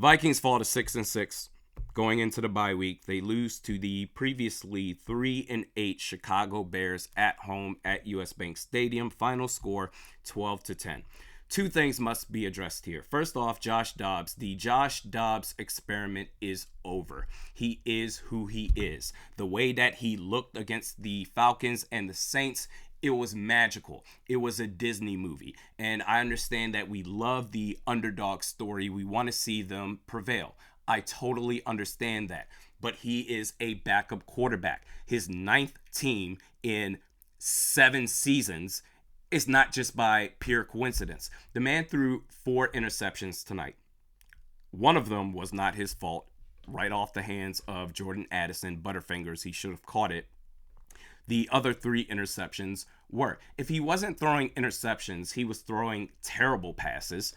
Vikings fall to 6-6 going into the bye week. They lose to the previously 3-8 Chicago Bears at home at US Bank Stadium. Final score 12-10. Two things must be addressed here. First off, Josh Dobbs. The Josh Dobbs experiment is over. He is who he is. The way that he looked against the Falcons and the Saints, it was magical. It was a Disney movie. And I understand that we love the underdog story. We want to see them prevail. I totally understand that. But he is a backup quarterback. His 9th team in 7 seasons is not just by pure coincidence. The man threw 4 interceptions tonight. One of them was not his fault. Right off the hands of Jordan Addison, Butterfingers. He should have caught it. The other 3 interceptions were. If he wasn't throwing interceptions, he was throwing terrible passes.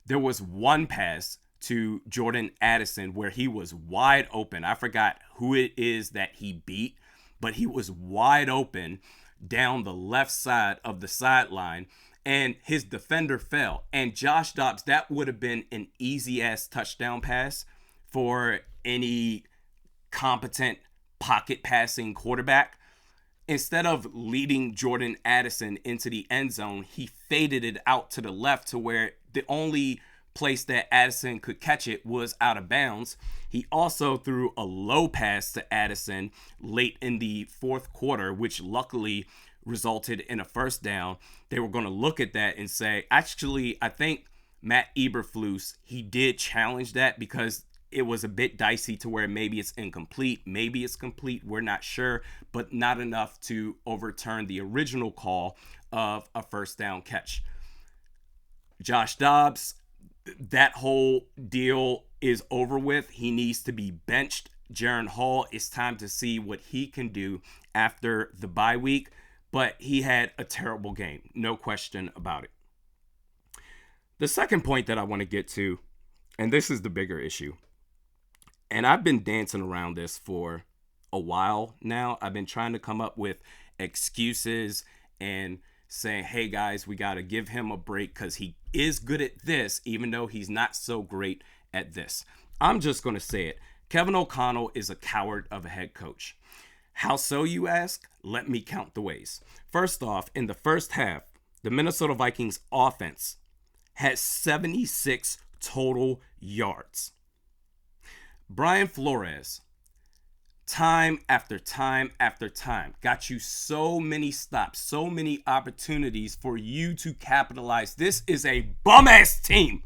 There was one pass to Jordan Addison where he was wide open. I forgot who it is that he beat, but he was wide open down the left side of the sideline, and his defender fell. And Josh Dobbs, that would have been an easy-ass touchdown pass for any competent pocket passing quarterback. Instead of leading Jordan Addison into the end zone, he faded it out to the left to where the only place that Addison could catch it was out of bounds. He also threw a low pass to Addison late in the 4th quarter, which luckily resulted in a first down. They were going to look at that and say, actually, I think Matt Eberflus, he did challenge that because it was a bit dicey to where maybe it's incomplete, maybe it's complete, we're not sure, but not enough to overturn the original call of a first down catch. Josh Dobbs, that whole deal is over with. He needs to be benched. Jaren Hall, it's time to see what he can do after the bye week, but he had a terrible game, no question about it. The second point that I want to get to, and this is the bigger issue, and I've been dancing around this for a while now. I've been trying to come up with excuses and saying, hey guys, we got to give him a break because he is good at this, even though he's not so great at this. I'm just going to say it. Kevin O'Connell is a coward of a head coach. How so, you ask? Let me count the ways. First off, in the first half, the Minnesota Vikings offense had 76 total yards. Brian Flores, time after time after time, got you so many stops, so many opportunities for you to capitalize. This is a bum-ass team.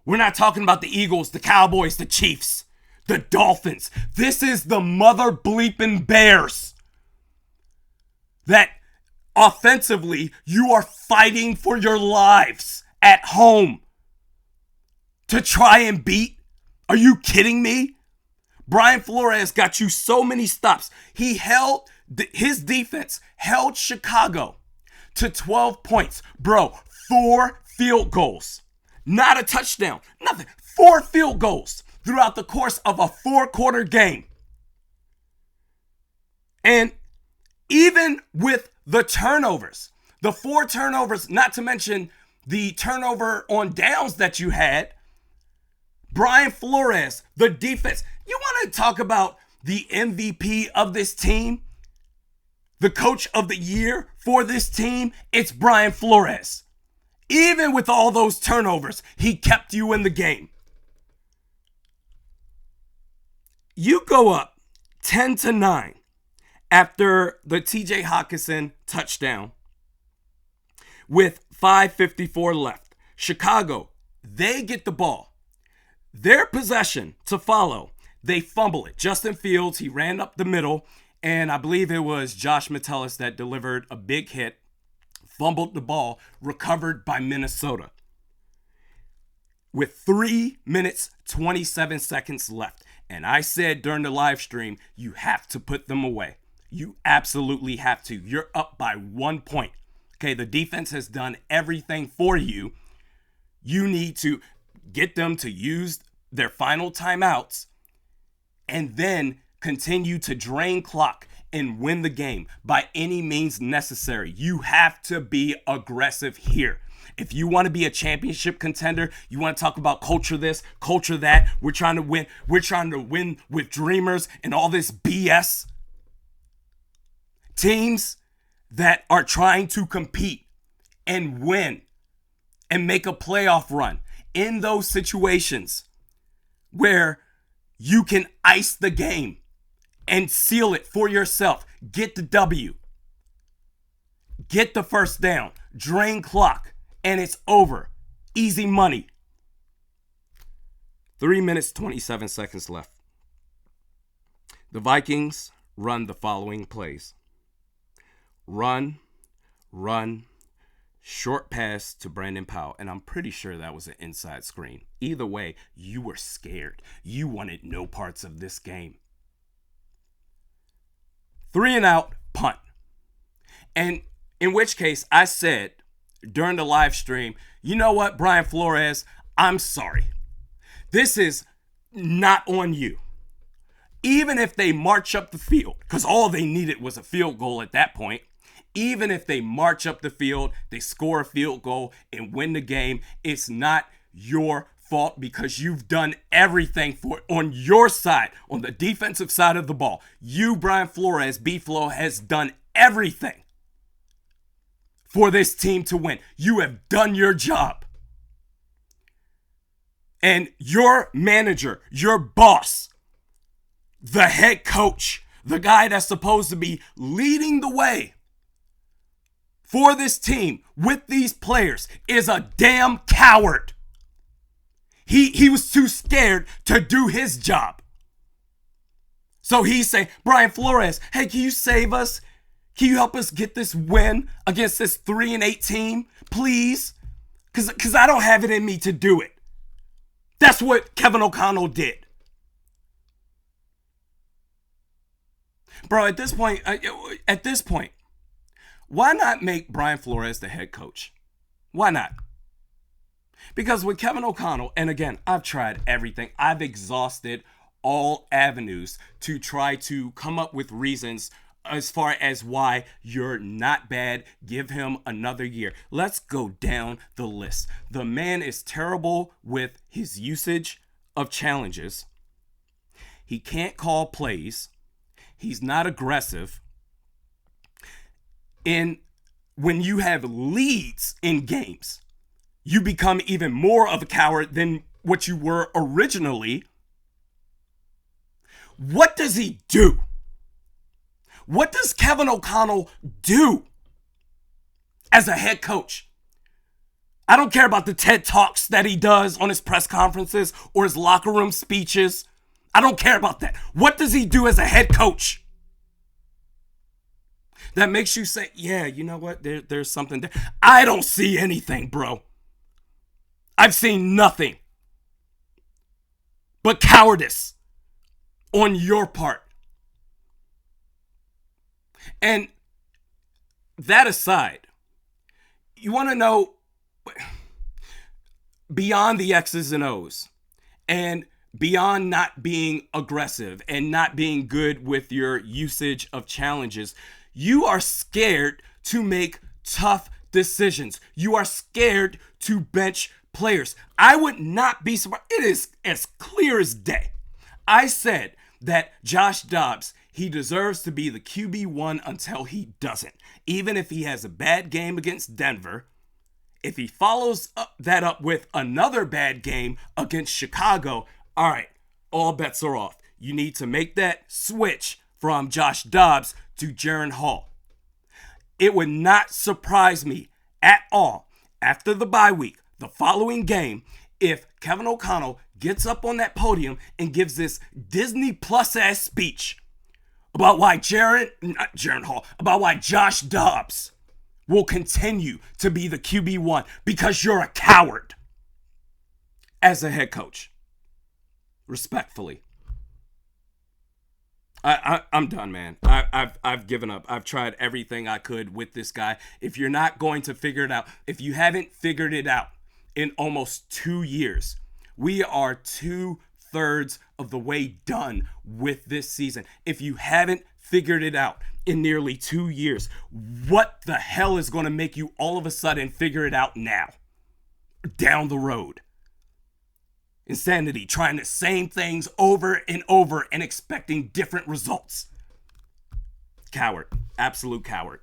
We're not talking about the Eagles, the Cowboys, the Chiefs, the Dolphins. This is the mother bleeping Bears that offensively you are fighting for your lives at home to try and beat. Are you kidding me? Brian Flores got you so many stops. He held, his defense held Chicago to 12 points. Bro, 4 field goals. Not a touchdown. Nothing. 4 field goals throughout the course of a 4-quarter game. And even with the turnovers, the 4 turnovers, not to mention the turnover on downs that you had, Brian Flores, the defense. You want to talk about the MVP of this team? The coach of the year for this team? It's Brian Flores. Even with all those turnovers, he kept you in the game. You go up 10-9 after the TJ Hawkinson touchdown with 5:54 left. Chicago, they get the ball. Their possession to follow, they fumble it. Justin Fields, he ran up the middle, and I believe it was Josh Metellus that delivered a big hit, fumbled the ball, recovered by Minnesota. With 3 minutes, 27 seconds left. And I said during the live stream, you have to put them away. You absolutely have to. You're up by 1 point. Okay, the defense has done everything for you. You need to get them to use their final timeouts and then continue to drain clock and win the game by any means necessary. You have to be aggressive here. If you want to be a championship contender, you want to talk about culture this, culture that, we're trying to win. We're trying to win with dreamers and all this BS. Teams that are trying to compete and win and make a playoff run in those situations where you can ice the game and seal it for yourself. Get the W. Get the first down. Drain clock. And it's over. Easy money. 3 minutes, 27 seconds left. The Vikings run the following plays. Run, short pass to Brandon Powell. And I'm pretty sure that was an inside screen. Either way, you were scared. You wanted no parts of this game. 3 and out, punt. And in which case, I said during the live stream, you know what, Brian Flores, I'm sorry. This is not on you. Even if they march up the field, because all they needed was a field goal at that point. Even if they march up the field, they score a field goal and win the game, it's not your fault because you've done everything for it on your side, on the defensive side of the ball. You, Brian Flores, B-Flow, has done everything for this team to win. You have done your job. And your manager, your boss, the head coach, the guy that's supposed to be leading the way for this team with these players, is a damn coward. He was too scared to do his job. So he's saying, Brian Flores, hey, can you save us? Can you help us get this win against this 3-8 team, please? Because I don't have it in me to do it. That's what Kevin O'Connell did. Bro, at this point, why not make Brian Flores the head coach? Why not? Because with Kevin O'Connell, and again, I've tried everything. I've exhausted all avenues to try to come up with reasons as far as why you're not bad. Give him another year. Let's go down the list. The man is terrible with his usage of challenges. He can't call plays. He's not aggressive. And when you have leads in games, you become even more of a coward than what you were originally. What does he do? What does Kevin O'Connell do as a head coach? I don't care about the TED Talks that he does on his press conferences or his locker room speeches. I don't care about that. What does he do as a head coach that makes you say, yeah, you know what, there's something there? I don't see anything, bro. I've seen nothing but cowardice on your part. And that aside, you want to know, beyond the X's and O's and beyond not being aggressive and not being good with your usage of challenges, you are scared to make tough decisions. You are scared to bench players. I would not be surprised. It is as clear as day. I said that Josh Dobbs, he deserves to be the QB1 until he doesn't. Even if he has a bad game against Denver, if he follows that up with another bad game against Chicago, all right, all bets are off. You need to make that switch from Josh Dobbs to Jaren Hall. It would not surprise me at all after the bye week, the following game, if Kevin O'Connell gets up on that podium and gives this Disney Plus ass speech about why about why Josh Dobbs will continue to be the QB1 because you're a coward as a head coach. Respectfully. I'm done, man. I've given up. I've tried everything I could with this guy. If you're not going to figure it out, if you haven't figured it out in almost 2 years, we are 2/3 of the way done with this season. If you haven't figured it out in nearly 2 years. What the hell is going to make you all of a sudden figure it out now? Down the road. Insanity, trying the same things over and over and expecting different results. Coward. Absolute coward.